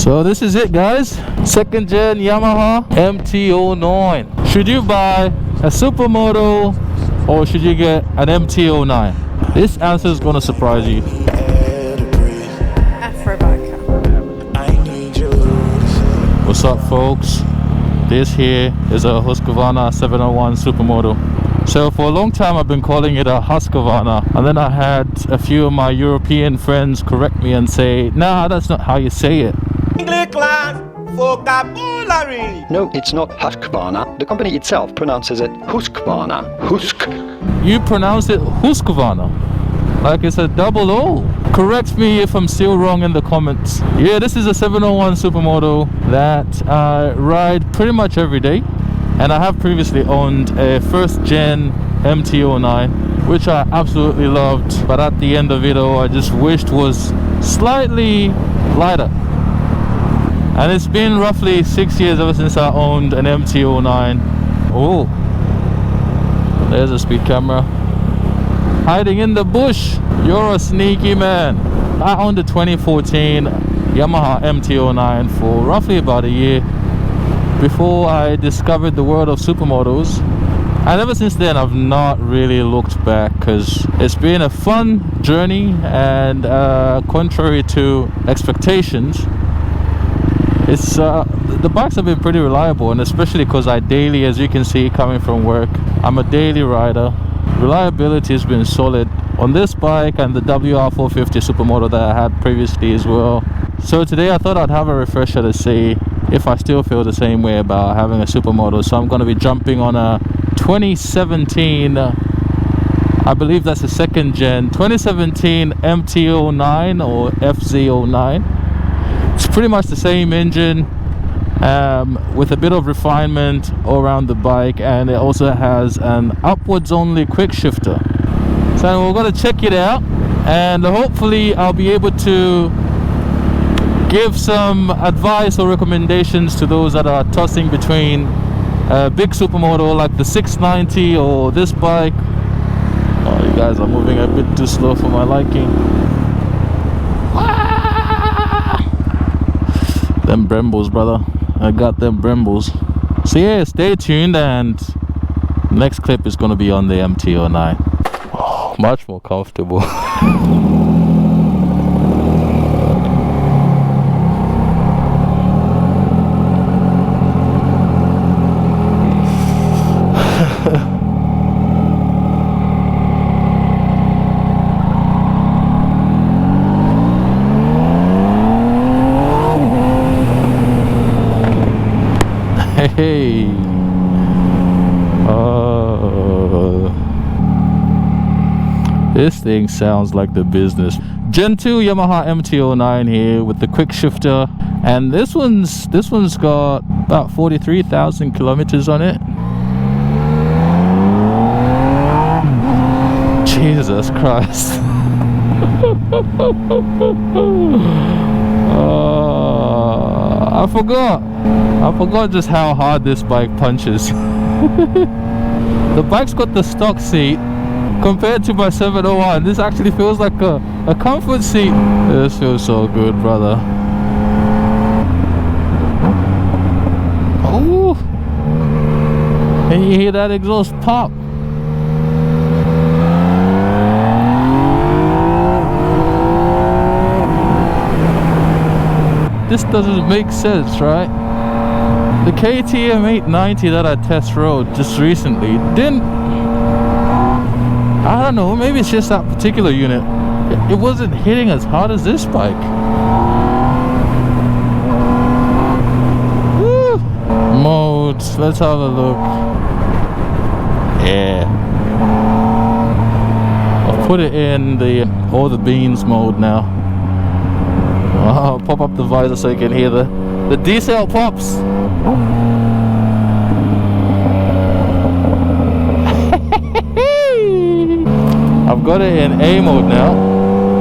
So this is it, guys. Second gen Yamaha MT09. Should you buy a Supermoto or should you get an MT09? This answer is gonna surprise you. AfroBiker. What's up, folks? This here is a Husqvarna 701 Supermoto. So for a long time I've been calling it a Husqvarna, and then I had a few of my European friends correct me and say, nah, that's not how you say it. English class vocabulary. No, it's not Husqvarna. The company itself pronounces it Husqvarna. Husk. You pronounce it Husqvarna, like it's a double O. Correct me if I'm still wrong in the comments. Yeah, this is a 701 Supermoto that I ride pretty much every day, and I have previously owned a first gen MT09, which I absolutely loved, but at the end of it all I just wished was slightly lighter. And it's been roughly 6 years ever since I owned an MT09. Oh, there's a speed camera hiding in the bush. You're a sneaky man. I owned a 2014 Yamaha MT09 for roughly about a year before I discovered the world of supermotos, and ever since then I've not really looked back, because it's been a fun journey, and contrary to expectations, it's the bikes have been pretty reliable, and especially because I daily, as you can see coming from work, I'm a daily rider. Reliability has been solid on this bike and the WR450 Supermoto that I had previously as well. So today I thought I'd have a refresher to see if I still feel the same way about having a Supermoto. So I'm going to be jumping on a 2017, I believe that's a second gen 2017 MT09 or FZ09. It's pretty much the same engine, with a bit of refinement all around the bike, and it also has an upwards only quick shifter. So we're going to check it out, and hopefully I'll be able to give some advice or recommendations to those that are tossing between a big supermoto like the 690 or this bike. Oh, you guys are moving a bit too slow for my liking. Them Brembles, brother. I got them Brembles. So yeah, stay tuned, and next clip is going to be on the MT09. Oh, much more comfortable. Hey, this thing sounds like the business. Gen 2 Yamaha MT09 here with the quick shifter, and this one's got about 43,000 kilometers on it. Jesus Christ. I forgot just how hard this bike punches. The bike's got the stock seat. Compared to my 701, this actually feels like a comfort seat. This feels so good, brother. Oh, and you hear that exhaust pop. This doesn't make sense, right? The KTM 890 that I test rode just recently didn't, I don't know, maybe it's just that particular unit. It wasn't hitting as hard as this bike. Woo! Modes, let's have a look. Yeah. I'll put it in the all the beans mode now. I'll pop up the visor so you can hear the diesel pops. I've got it in A mode now.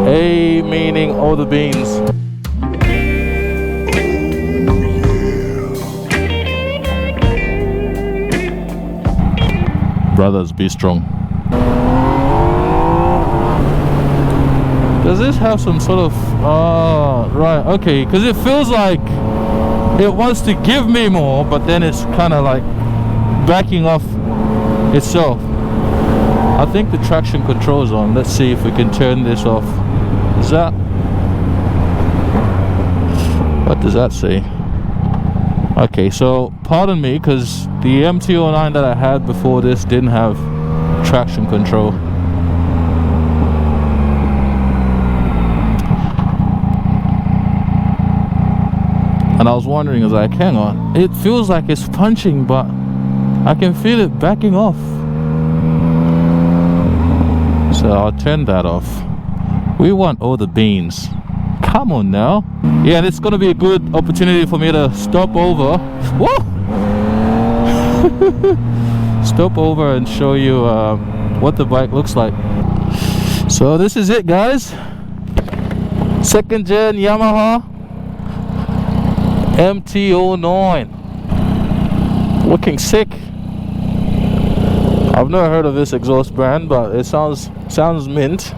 A meaning all the beans. Brothers, be strong. Does this have some sort of right, okay, because it feels like it wants to give me more, but then it's kind of like backing off itself. I think the traction control's on. Let's see if we can turn this off. Is that, what does that say? Okay, so pardon me, because the MT09 that I had before this didn't have traction control. And I was wondering, I was like, hang on, it feels like it's punching, but I can feel it backing off. So I'll turn that off. We want all the beans. Come on now. Yeah, and it's gonna be a good opportunity for me to stop over. Whoa! Stop over and show you what the bike looks like. So this is it, guys. Second gen Yamaha MT09. Looking sick. I've never heard of this exhaust brand, but it sounds mint.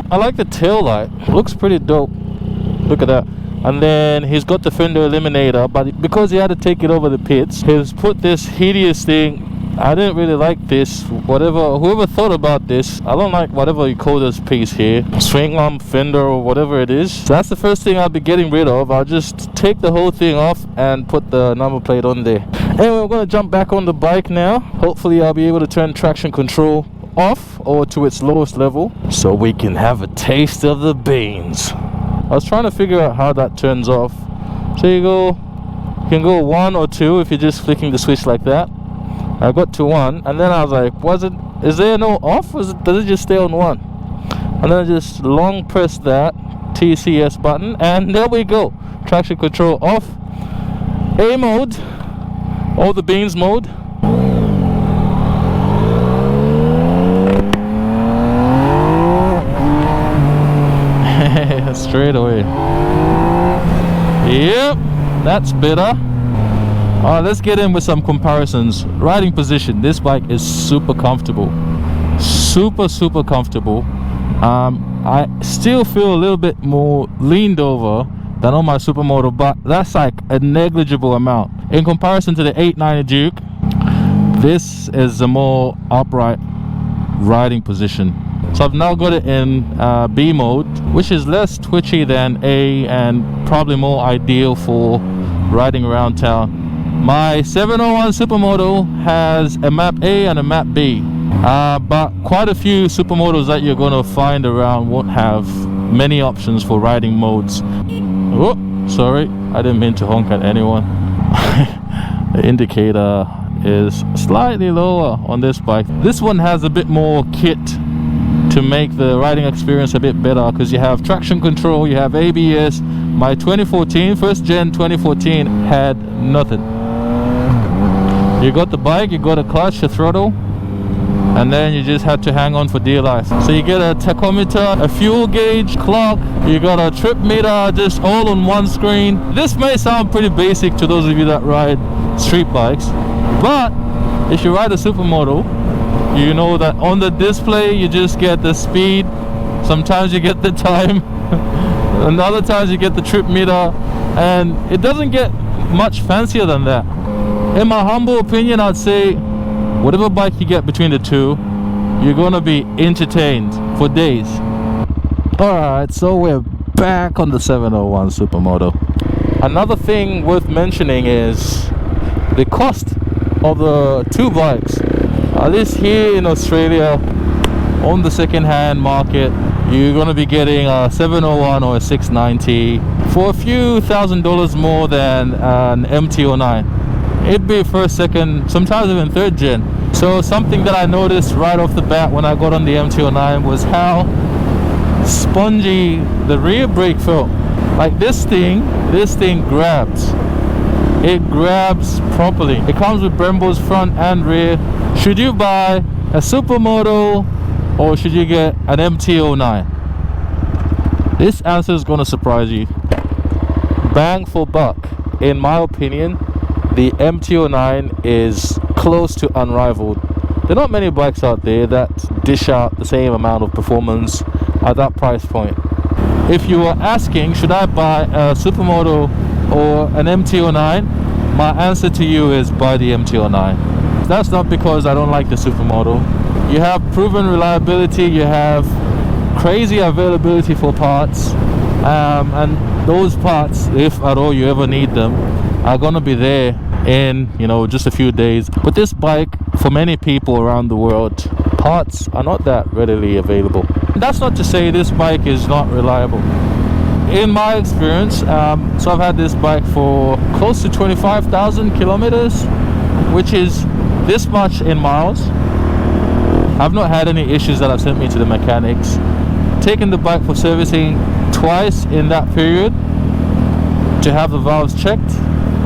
I like the tail light. Looks pretty dope. Look at that. And then he's got the fender eliminator, but because he had to take it over the pits, he's put this hideous thing. I didn't really like this. Whoever thought about this, I don't like whatever you call this piece here, swing arm fender or whatever it is. So that's the first thing I'll be getting rid of. I'll just take the whole thing off and put the number plate on there. Anyway, we're going to jump back on the bike now. Hopefully I'll be able to turn traction control off or to its lowest level so we can have a taste of the beans. I was trying to figure out how that turns off. So you can go 1 or 2 if you're just flicking the switch like that. I got to 1, and then I was like, is there no off, or does it just stay on 1? And then I just long press that TCS button, and there we go. Traction control off. A mode, all the beans mode. Straight away. Yep, that's better. Alright, let's get in with some comparisons. Riding position. This bike is super comfortable. Super comfortable. I still feel a little bit more leaned over than on my Supermoto, but that's like a negligible amount. In comparison to the 890 Duke, this is a more upright riding position. So I've now got it in B mode, which is less twitchy than A and probably more ideal for riding around town. My 701 Supermoto has a map A and a map B, but quite a few Supermotos that you're going to find around won't have many options for riding modes. Oh, sorry, I didn't mean to honk at anyone. The indicator is slightly lower on this bike. This one has a bit more kit to make the riding experience a bit better, because you have traction control, you have ABS. My 2014, first gen 2014 had nothing. You got the bike, you got a clutch, a throttle, and then you just had to hang on for dear life. So you get a tachometer, a fuel gauge, clock, you got a trip meter, just all on one screen. This may sound pretty basic to those of you that ride street bikes, but if you ride a Supermoto, you know that on the display you just get the speed, sometimes you get the time, and other times you get the trip meter, and it doesn't get much fancier than that. In my humble opinion, I'd say whatever bike you get between the two, you're gonna be entertained for days. Alright, so we're back on the 701 Supermoto. Another thing worth mentioning is the cost of the two bikes. At least here in Australia, on the second-hand market, you're going to be getting a 701 or a 690 for a few $1,000s more than an MT09. It'd be first, second, sometimes even third gen. So something that I noticed right off the bat when I got on the MT09 was how spongy the rear brake felt. Like this thing grabs. It grabs properly. It comes with Brembos front and rear. Should you buy a Supermoto or should you get an MT09? This answer is going to surprise you. Bang for buck. In my opinion, the MT09 is close to unrivaled. There are not many bikes out there that dish out the same amount of performance at that price point. If you are asking, should I buy a Supermoto or an MT09, my answer to you is buy the MT09. That's not because I don't like the Supermoto. You have proven reliability, you have crazy availability for parts, and those parts, if at all you ever need them, are gonna be there in, you know, just a few days. But this bike, for many people around the world, parts are not that readily available. That's not to say this bike is not reliable. In my experience, so I've had this bike for close to 25,000 kilometers, which is this much in miles. I've not had any issues that have sent me to the mechanics. Taken the bike for servicing twice in that period to have the valves checked,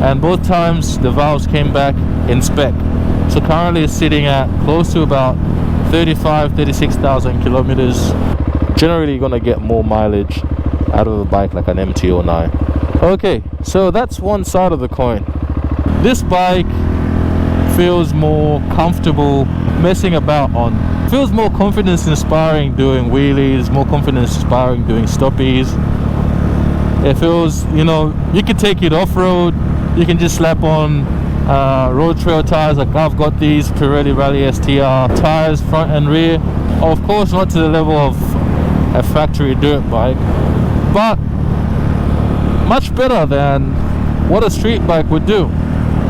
and both times the valves came back in spec. So currently it's sitting at close to about 36,000 kilometers. Generally you're gonna get more mileage out of the bike like an MT09. Okay, so that's one side of the coin. This bike feels more comfortable messing about on. Feels more confidence inspiring doing wheelies, more confidence inspiring doing stoppies. It feels, you know, you can take it off-road, you can just slap on road trail tires. Like I've got these Pirelli Rally STR tires front and rear. Of course not to the level of a factory dirt bike, but much better than what a street bike would do.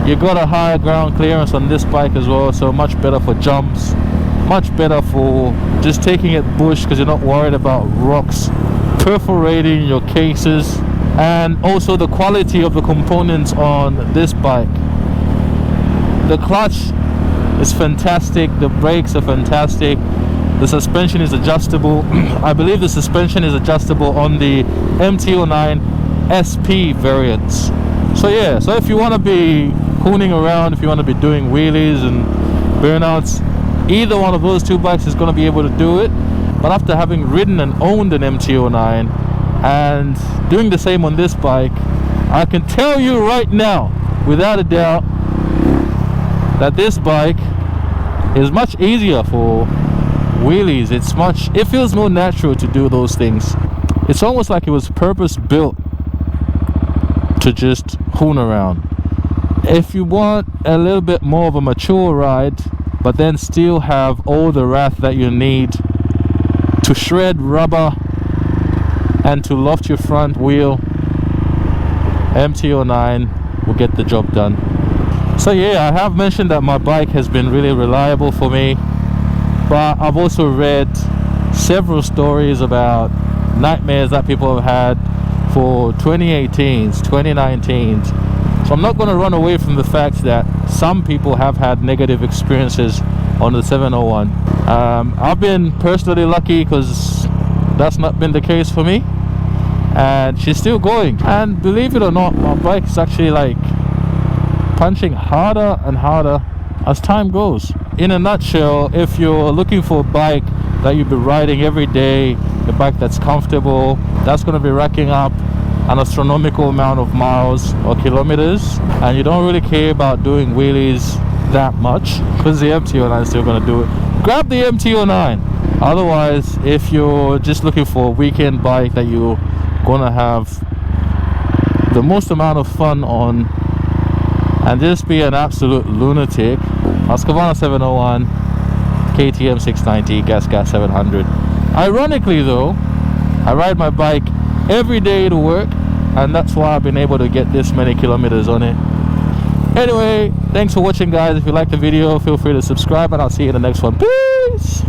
You got a higher ground clearance on this bike as well, so much better for jumps, much better for just taking it bush because you're not worried about rocks perforating your cases. And also the quality of the components on this bike. The clutch is fantastic, the brakes are fantastic, the suspension is adjustable. I believe the suspension is adjustable on the MT09 SP variants. So yeah, so if you want to be hooning around, if you want to be doing wheelies and burnouts, either one of those two bikes is going to be able to do it. But after having ridden and owned an MT09 and doing the same on this bike, I can tell you right now, without a doubt, that this bike is much easier for wheelies. It feels more natural to do those things. It's almost like it was purpose built to just hoon around. If you want a little bit more of a mature ride, but then still have all the wrath that you need to shred rubber and to loft your front wheel, MT09 will get the job done. So yeah, I have mentioned that my bike has been really reliable for me, but I've also read several stories about nightmares that people have had for 2018s, 2019s. So I'm not going to run away from the fact that some people have had negative experiences on the 701. I've been personally lucky because that's not been the case for me, and she's still going. And believe it or not, my bike is actually like punching harder and harder as time goes. In a nutshell, if you're looking for a bike that you'll be riding every day, a bike that's comfortable, that's going to be racking up an astronomical amount of miles or kilometers, and you don't really care about doing wheelies that much, because the MT09 is still going to do it, grab the MT09. Otherwise, if you're just looking for a weekend bike that you're going to have the most amount of fun on and just be an absolute lunatic, Husqvarna 701, KTM 690, Gas 700. Ironically though, I ride my bike every day to work, and that's why I've been able to get this many kilometers on it. Anyway, thanks for watching guys. If you liked the video, feel free to subscribe, and I'll see you in the next one. Peace!